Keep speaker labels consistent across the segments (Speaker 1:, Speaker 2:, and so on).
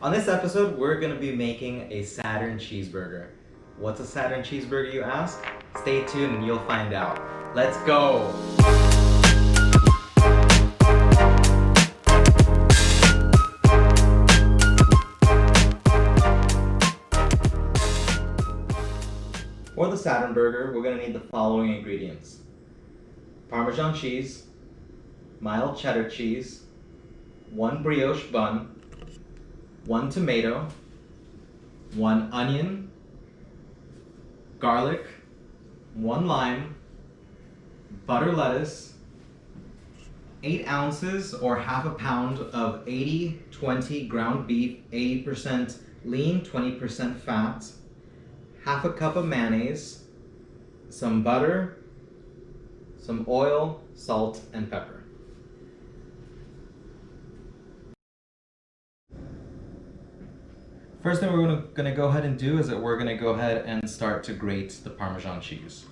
Speaker 1: On this episode, we're gonna be making a Saturn cheeseburger. What's a Saturn cheeseburger, you ask? Stay tuned and you'll find out. Let's go! For the Saturn Burger, we're gonna need the following ingredients: Parmesan cheese, mild cheddar cheese, 1 brioche bun, 1 tomato, 1 onion, garlic, 1 lime, butter lettuce, 8 ounces or half a pound of 80-20 ground beef, 80% lean, 20% fat, half a cup of mayonnaise, some butter, some oil, salt, and pepper. First thing we're going to go ahead and do is that we're going to go ahead and start to grate the Parmesan cheese.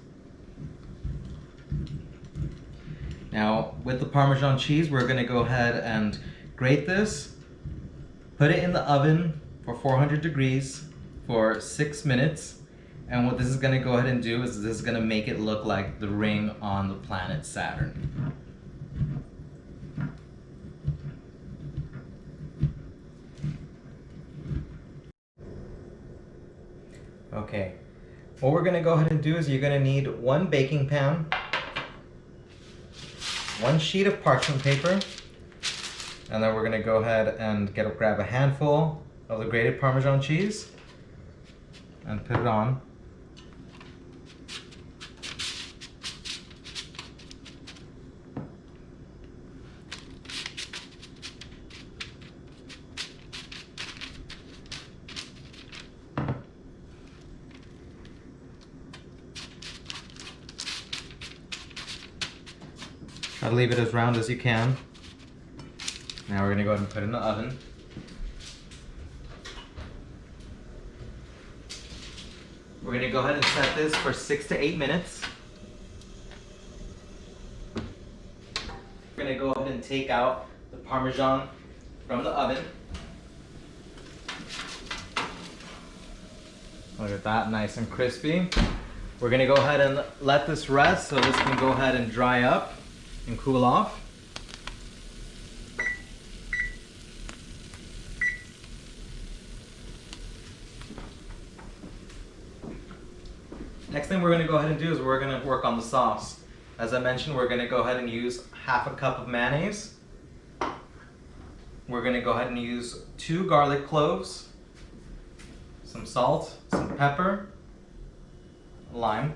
Speaker 1: Now, with the Parmesan cheese, we're going to go ahead and grate this, put it in the oven for 400 degrees for 6 minutes. And what this is going to go ahead and do is this is going to make it look like the ring on the planet Saturn. Okay, what we're going to go ahead and do is you're going to need 1 baking pan, 1 sheet of parchment paper, and then we're going to go ahead and grab a handful of the grated Parmesan cheese and put it on. Try to leave it as round as you can. Now we're going to go ahead and put it in the oven. We're going to go ahead and set this for 6 to 8 minutes. We're going to go ahead and take out the Parmesan from the oven. Look at that, nice and crispy. We're going to go ahead and let this rest so this can go ahead and dry up and cool off. Next thing we're going to go ahead and do is we're going to work on the sauce. As I mentioned, we're going to go ahead and use half a cup of mayonnaise. We're going to go ahead and use 2 garlic cloves, some salt, some pepper, lime.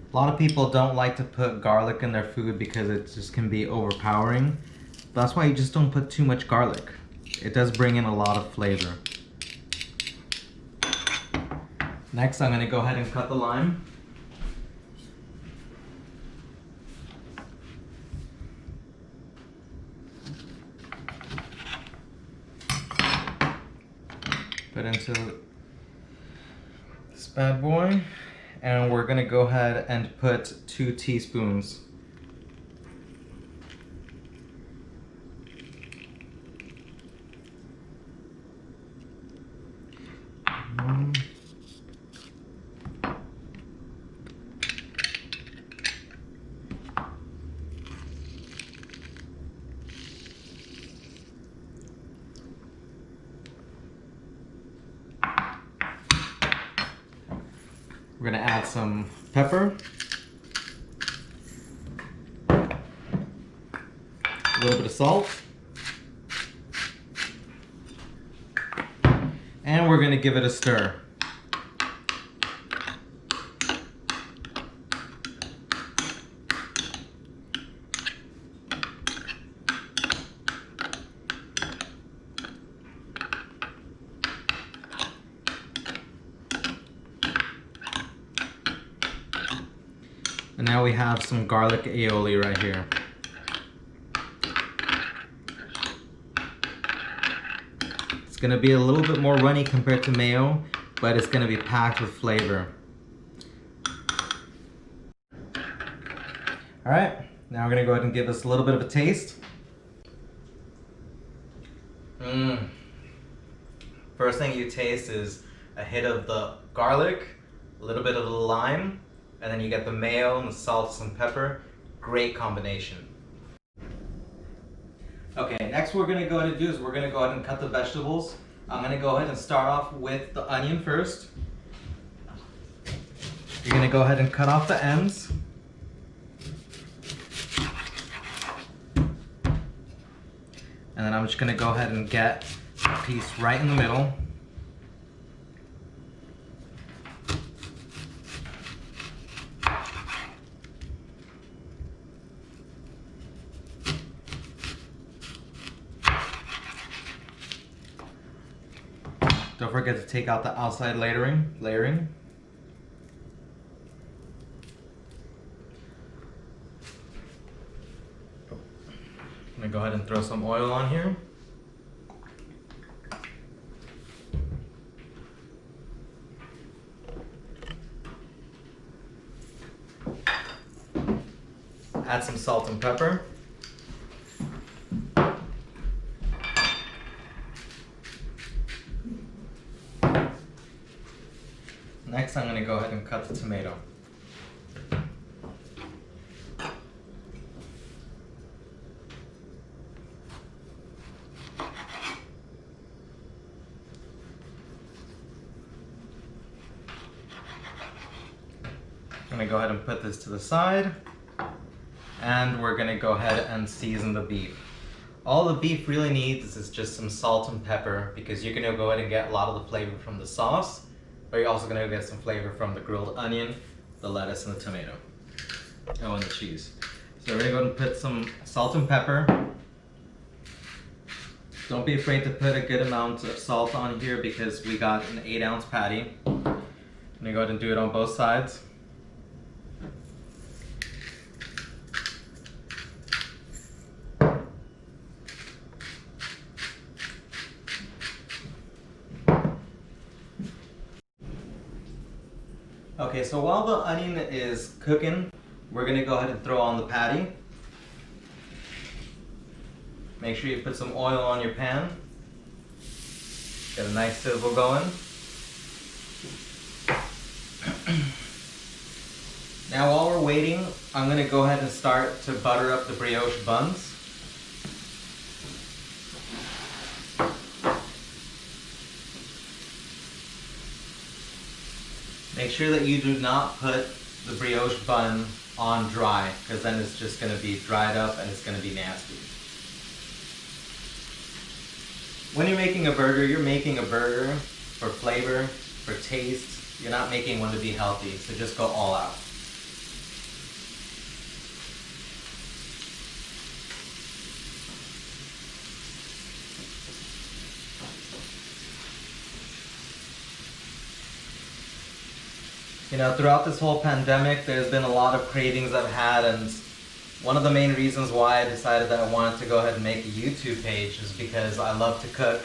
Speaker 1: A lot of people don't like to put garlic in their food because it just can be overpowering. That's why you just don't put too much garlic. It does bring in a lot of flavor. Next, I'm going to go ahead and cut the lime. Put into this bad boy. And we're going to go ahead and put 2 teaspoons. We're going to add some pepper, a little bit of salt, and we're going to give it a stir. And now we have some garlic aioli right here. gonna be a little bit more runny compared to mayo, but it's gonna be packed with flavor. All right, now we're gonna go ahead and give this a little bit of a taste. First thing you taste is a hit of the garlic, a little bit of the lime, and then you get the mayo and the salt and pepper. Great combination. Okay, next what we're gonna go ahead and do is we're gonna go ahead and cut the vegetables. I'm gonna go ahead and start off with the onion first. You're gonna go ahead and cut off the ends. And then I'm just gonna go ahead and get a piece right in the middle. Don't forget to take out the outside layering. I'm gonna go ahead and throw some oil on here. Add some salt and pepper. Next, I'm going to go ahead and cut the tomato. I'm going to go ahead and put this to the side, and we're going to go ahead and season the beef. All the beef really needs is just some salt and pepper, because you're going to go ahead and get a lot of the flavor from the sauce, but you're also going to get some flavor from the grilled onion, the lettuce, and the tomato. Oh, and the cheese. So we're going to go ahead and put some salt and pepper. Don't be afraid to put a good amount of salt on here because we got an 8-ounce patty. I'm going to go ahead and do it on both sides. Okay, so while the onion is cooking, we're gonna go ahead and throw on the patty. Make sure you put some oil on your pan. Get a nice sizzle going. Now while we're waiting, I'm gonna go ahead and start to butter up the brioche buns. Make sure that you do not put the brioche bun on dry, because then it's just going to be dried up and it's going to be nasty. When you're making a burger, you're making a burger for flavor, for taste. You're not making one to be healthy, so just go all out. You know, throughout this whole pandemic, there's been a lot of cravings I've had, and one of the main reasons why I decided that I wanted to go ahead and make a YouTube page is because I love to cook,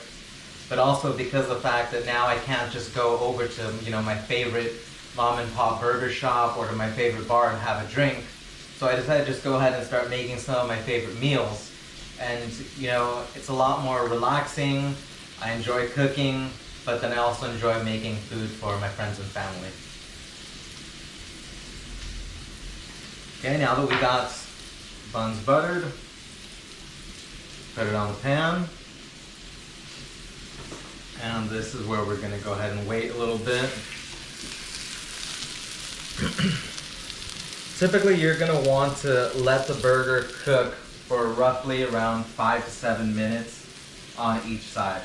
Speaker 1: but also because of the fact that now I can't just go over to, you know, my favorite mom and pop burger shop or to my favorite bar and have a drink. So I decided to just go ahead and start making some of my favorite meals. And, you know, it's a lot more relaxing. I enjoy cooking, but then I also enjoy making food for my friends and family. Okay, now that we got buns buttered, put it on the pan. And this is where we're gonna go ahead and wait a little bit. Typically, you're gonna want to let the burger cook for roughly around 5 to 7 minutes on each side,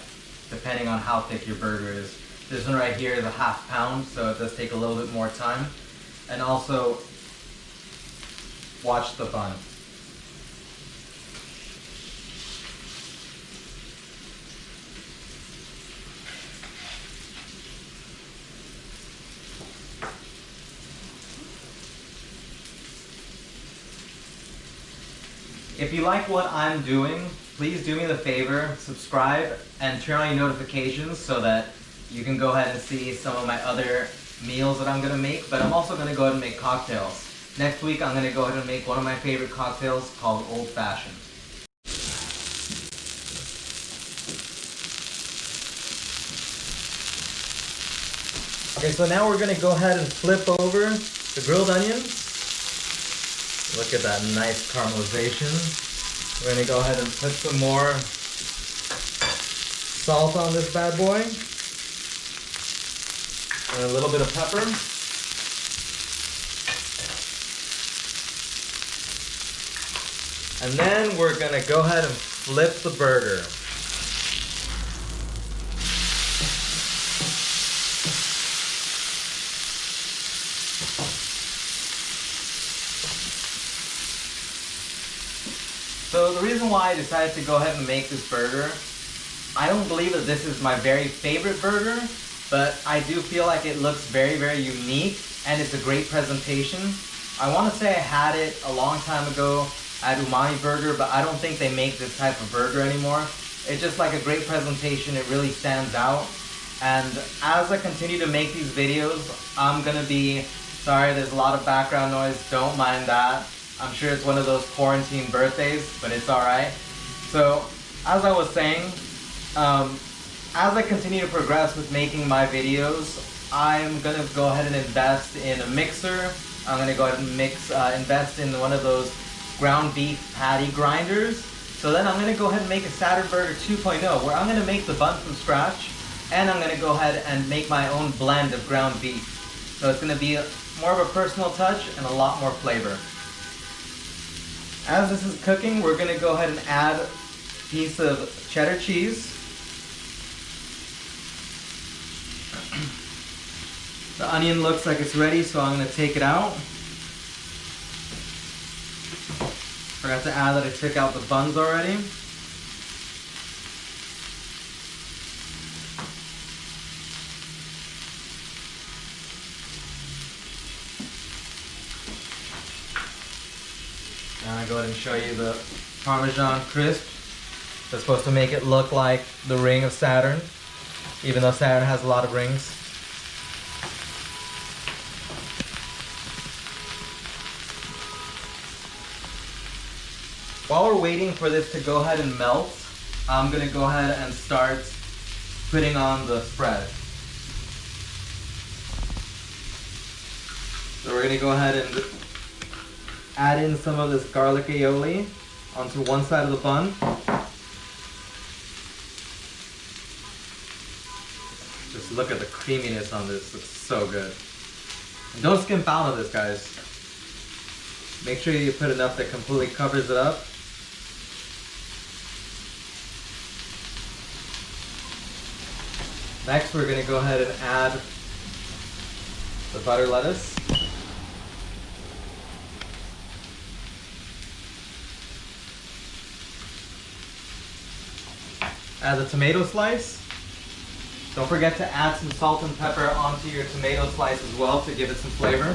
Speaker 1: depending on how thick your burger is. This one right here is a ½ pound, so it does take a little bit more time. And also, watch the bun. If you like what I'm doing, please do me the favor, subscribe and turn on your notifications so that you can go ahead and see some of my other meals that I'm going to make. But I'm also going to go ahead and make cocktails. Next week I'm going to go ahead and make one of my favorite cocktails called Old Fashioned. Okay, so now we're going to go ahead and flip over the grilled onions. Look at that nice caramelization. We're going to go ahead and put some more salt on this bad boy. And a little bit of pepper. And then we're going to go ahead and flip the burger. So the reason why I decided to go ahead and make this burger, I don't believe that this is my very favorite burger, but I do feel like it looks very, very unique and it's a great presentation. I want to say I had it a long time ago at Umami Burger, but I don't think they make this type of burger anymore. It's just like a great presentation. It really stands out. And as I continue to make these videos, I'm gonna be, sorry there's a lot of background noise, don't mind that. I'm sure it's one of those quarantine birthdays, but it's alright. So, as I was saying, as I continue to progress with making my videos, I'm gonna go ahead and invest in a mixer. I'm gonna go ahead and invest in one of those ground beef patty grinders. So then I'm gonna go ahead and make a Saturn Burger 2.0, where I'm gonna make the bun from scratch, and I'm gonna go ahead and make my own blend of ground beef. So it's gonna be more of a personal touch and a lot more flavor. As this is cooking, we're gonna go ahead and add a piece of cheddar cheese. The onion looks like it's ready, so I'm gonna take it out. Forgot to add that I took out the buns already. And I go ahead and show you the Parmesan crisp. That's supposed to make it look like the ring of Saturn, even though Saturn has a lot of rings. While we're waiting for this to go ahead and melt, I'm gonna go ahead and start putting on the spread. So we're gonna go ahead and add in some of this garlic aioli onto one side of the bun. Just look at the creaminess on this, it's so good. And don't skimp out on this, guys. Make sure you put enough that completely covers it up. Next, we're gonna go ahead and add the butter lettuce. Add the tomato slice. Don't forget to add some salt and pepper onto your tomato slice as well to give it some flavor.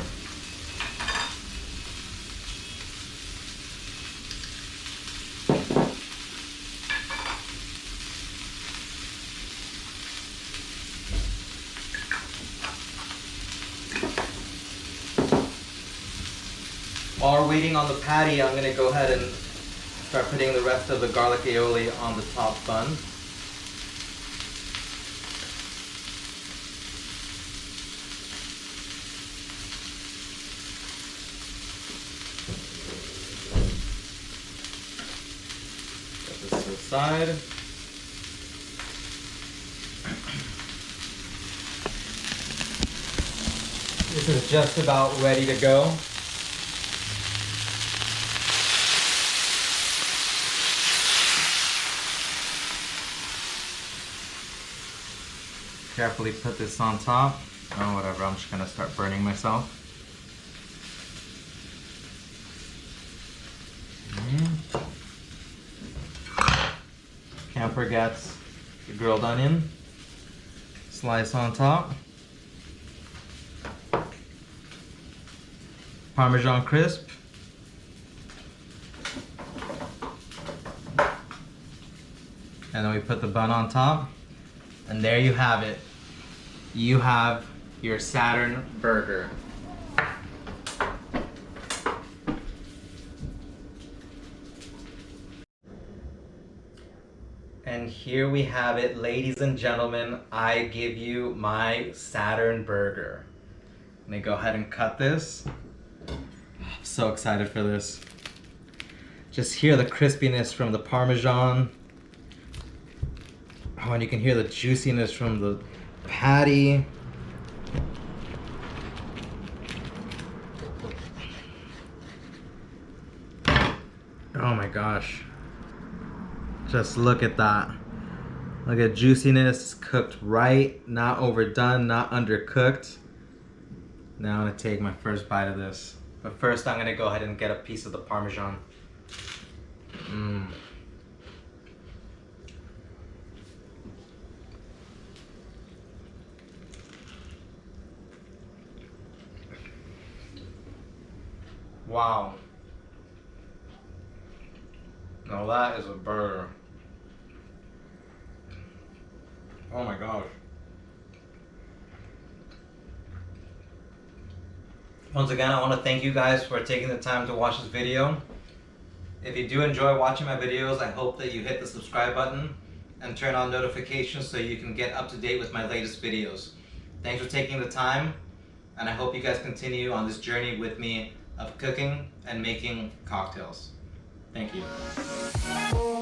Speaker 1: While we're waiting on the patty, I'm going to go ahead and start putting the rest of the garlic aioli on the top bun. Set this to the side. This is just about ready to go. Carefully put this on top. Oh, whatever, I'm just gonna start burning myself. Can't forget the grilled onion. Slice on top. Parmesan crisp. And then we put the bun on top. And there you have it. You have your Saturn Burger. And here we have it, ladies and gentlemen. I give you my Saturn Burger. Let me go ahead and cut this. I'm so excited for this. Just hear the crispiness from the Parmesan. Oh, and you can hear the juiciness from the patty. Oh my gosh. Just look at that. Look at juiciness, cooked right, not overdone, not undercooked. Now I'm gonna take my first bite of this. But first I'm gonna go ahead and get a piece of the Parmesan. Wow. Now that is a burger. Oh my gosh. Once again, I want to thank you guys for taking the time to watch this video. If you do enjoy watching my videos, I hope that you hit the subscribe button and turn on notifications so you can get up to date with my latest videos. Thanks for taking the time, and I hope you guys continue on this journey with me of cooking and making cocktails. Thank you.